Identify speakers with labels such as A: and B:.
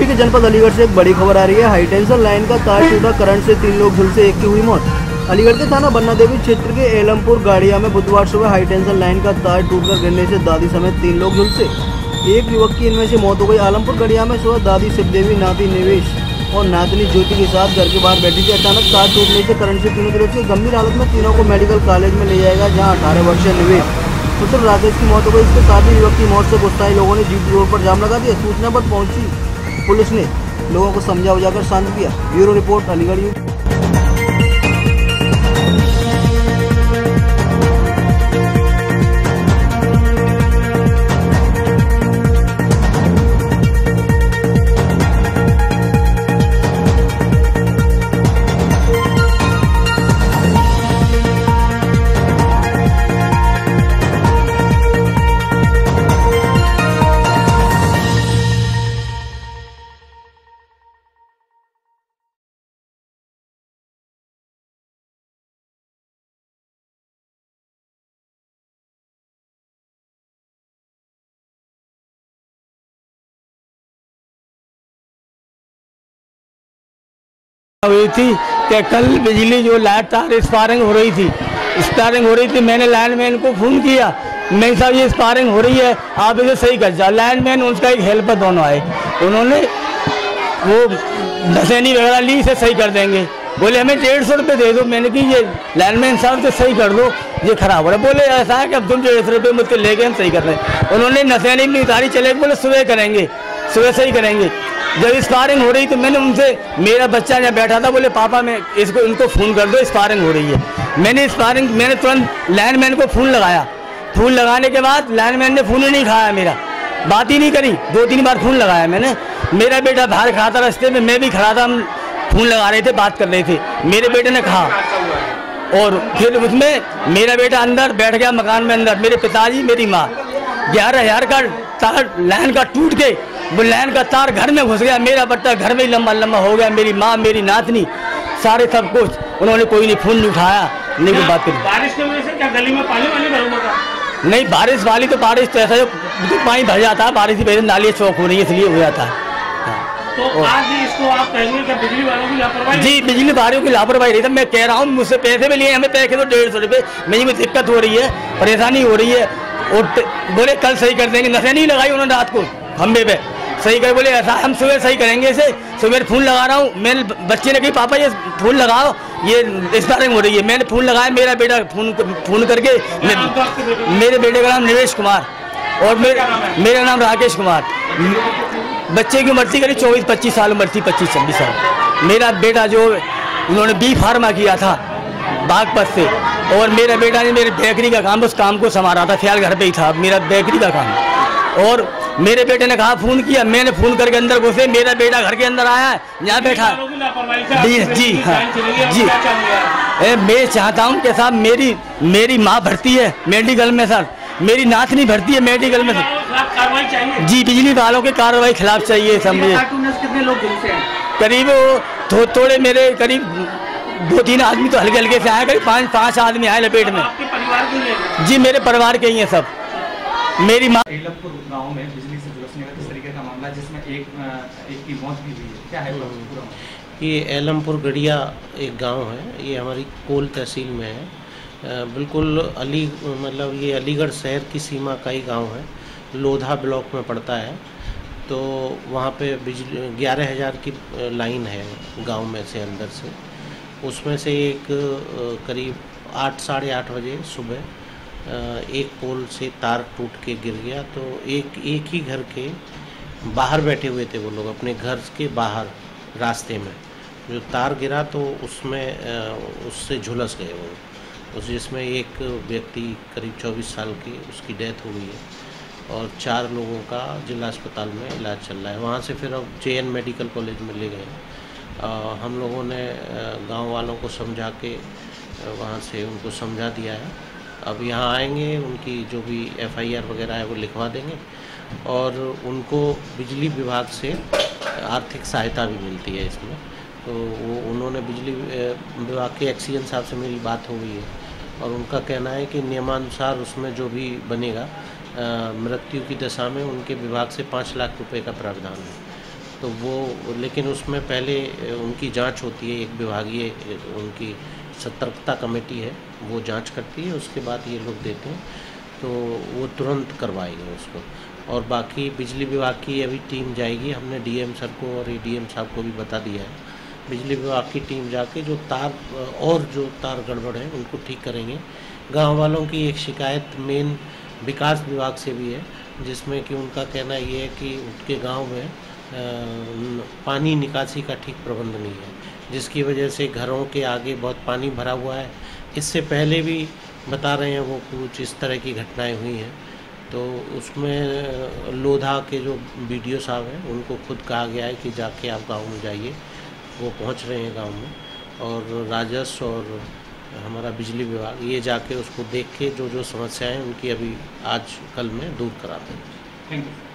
A: UP के जनपद अलीगढ़ से एक बड़ी खबर आ रही है। हाई टेंशन लाइन का तार टूटा, करंट से 3 लोग झुलसे, एक की हुई मौत। अलीगढ़ के थाना बन्ना देवी क्षेत्र के एलमपुर गाड़िया में बुधवार सुबह हाई टेंशन लाइन का तार टूटकर गिरने से दादी समेत 3 लोग झुलसे। एक युवक की इनमें से मौत हो गई। आलमपुर गाड़िया में सुबह दादी शिवदेवी, नाती निवेश और नातनी ज्योति के साथ घर के बाहर बैठी थी। अचानक तार टूटने से करंट से तीनों झुलसे। गंभीर हालत में तीनों को मेडिकल कॉलेज में ले जाएगा, जहाँ 18 वर्षीय निवेश पुत्र राकेश की मौत हो गई। इसके साथ ही युवक की मौत से गुस्साए लोगों ने जीटी रोड पर जाम लगा दिया। सूचना पर पहुंची पुलिस ने लोगों को समझा बुझाकर शांत किया। Bureau report, Aligarh.
B: हुई थी कि कल बिजली जो लाइट तार स्पारिंग हो रही थी। मैंने लाइनमैन को फ़ोन किया, मैं साहब ये स्पारिंग हो रही है, आप इसे सही कर जाओ। लाइनमैन उसका एक हेल्पर दोनों आए, उन्होंने वो दसैनी वगैरह ली, इसे सही कर देंगे। बोले हमें 150 रुपये दे दो। मैंने कि ये लाइनमैन साहब तो सही कर दो, ये खराब हो रहा है। बोले ऐसा है कि अब तुम 150 रुपये मुझसे लेके हम सही कर रहे हैं। उन्होंने नसैनी में उतारी, चले बोले सुबह करेंगे, सुबह सही करेंगे। जब स्पारिंग हो रही तो मैंने उनसे, मेरा बच्चा यहाँ बैठा था, बोले पापा मैं इनको फ़ोन कर दो, स्पारिंग हो रही है। मैंने तुरंत लाइनमैन को फ़ोन लगाया। फ़ोन लगाने के बाद लाइनमैन ने फ़ोन ही नहीं खाया, मेरा बात ही नहीं करी। 2-3 बार फ़ोन लगाया मैंने। मेरा बेटा बाहर खड़ा था रास्ते में, मैं भी खड़ा था, हम फ़ोन लगा रहे थे, बात कर रहे थे। मेरे बेटे ने कहा और फिर उसमें मेरा बेटा अंदर बैठ गया मकान में अंदर, मेरे पिताजी, मेरी माँ। 11,000 का तार लाइन का टूट के वो लाइन का तार घर में घुस गया। मेरा बच्चा घर में ही लंबा हो गया, मेरी माँ, मेरी नातनी, सारे सब कुछ। उन्होंने कोई नहीं फ़ोन नहीं उठाया, नहीं कोई बात करी।
C: बारिश की वजह से क्या गली में पानी भरा हुआ था?
B: नहीं, बारिश वाली तो बारिश तो ऐसा जो पानी भर जाता है, बारिश की वजह से नाली चौक हो रही है, इसलिए हो जाता है।
C: तो आज भी इसको आप कहेंगे कि बिजली वालों की लापरवाही? जी,
B: बिजली वालों की लापरवाही रही था। मैं कह रहा हूँ, मुझसे पैसे भी लिए, हमें पैसे तो 150 रुपये। मेरी भी दिक्कत हो रही है, परेशानी हो रही है। और बोले कल सही कर देंगे। नशे नहीं लगाई उन्होंने रात को खंबे पे, सही कर। बोले ऐसा हम सुबह सही करेंगे इसे। सुबह फ़ोन लगा रहा हूँ, मेरे बच्चे ने कही पापा ये फ़ोन लगाओ, ये स्पारिंग हो रही है। मैंने फ़ोन लगाया, मेरा बेटा फ़ोन करके, मेरे बेटे का नाम निवेश कुमार और मेरा नाम राकेश कुमार। बच्चे की उम्र थी करीब 24-25 साल उम्र थी, 25-26 साल। मेरा बेटा जो उन्होंने बी फार्मा किया था बागपत से, और मेरा बेटा ने मेरे बेकरी का काम, उस काम को संभाला था, ख्याल घर पे ही था मेरा बेकरी का काम। और मेरे बेटे ने कहा फ़ोन किया, मैंने फ़ोन करके अंदर घुसे, मेरा बेटा घर के अंदर आया, यहाँ बैठा। जी हाँ जी, मैं चाहता हूँ कि साहब मेरी माँ भर्ती है मेडिकल में सर, मेरी नातनी भर्ती है मेडिकल में सर। जी, बिजली वालों के कार्रवाई खिलाफ चाहिए समझिए।
C: कितने लोग
B: करीब थोड़े मेरे करीब 2-3 आदमी तो हल्के हल्के से आए, करीब 5 आदमी आए लपेट में। जी, मेरे परिवार के ही हैं सब। मेरी माँ
D: एलमपुर गांव में बिजली से झुलसने का किस तरीके का मामला, जिसमें एक की मौत भी हुई है, क्या है पूरा?
E: ये एलमपुर गड़िया एक गांव है, ये हमारी कोल तहसील में है। बिल्कुल मतलब ये अलीगढ़ शहर की सीमा का ही गांव है, लोधा ब्लॉक में पड़ता है। तो वहाँ पे बिजली 11,000 की लाइन है गांव में से, अंदर से। उसमें से एक करीब 8-8:30 बजे सुबह एक पोल से तार टूट के गिर गया। तो एक ही घर के बाहर बैठे हुए थे वो लोग, अपने घर के बाहर रास्ते में जो तार गिरा, तो उसमें उससे झुलस गए वो, जिसमें एक व्यक्ति करीब 24 साल की, उसकी डेथ हो गई है और 4 लोगों का जिला अस्पताल में इलाज चल रहा है। वहाँ से फिर अब JN मेडिकल कॉलेज में ले गए। हम लोगों ने गांव वालों को समझा के वहाँ से उनको समझा दिया है। अब यहाँ आएंगे, उनकी जो भी FIR वगैरह है वो लिखवा देंगे, और उनको बिजली विभाग से आर्थिक सहायता भी मिलती है इसमें। तो वो उन्होंने बिजली विभाग के एक्सीएन साहब से मेरी बात हो गई है, और उनका कहना है कि नियमानुसार उसमें जो भी बनेगा मृत्यु की दशा में उनके विभाग से 5 लाख रुपए का प्रावधान है। तो वो लेकिन उसमें पहले उनकी जांच होती है, एक विभागीय उनकी सतर्कता कमेटी है, वो जांच करती है, उसके बाद ये लोग देते हैं, तो वो तुरंत करवाएंगे उसको। और बाकी बिजली विभाग की अभी टीम जाएगी, हमने डीएम सर को और एडीएम साहब को भी बता दिया है। बिजली विभाग की टीम जाके जो तार गड़बड़ है उनको ठीक करेंगे। गांव वालों की एक शिकायत मेन विकास विभाग से भी है, जिसमें कि उनका कहना ये है कि उनके गांव में पानी निकासी का ठीक प्रबंध नहीं है, जिसकी वजह से घरों के आगे बहुत पानी भरा हुआ है। इससे पहले भी बता रहे हैं वो कुछ इस तरह की घटनाएं हुई हैं, तो उसमें लोधा के जो बीडीओ साहब हैं उनको खुद कहा गया है कि जाके आप गांव में जाइए, वो पहुंच रहे हैं गांव में, और राजस्व और हमारा बिजली विभाग ये जाके उसको देख के जो समस्याएं उनकी अभी आज कल में दूर कराते हैं।
D: Thank you.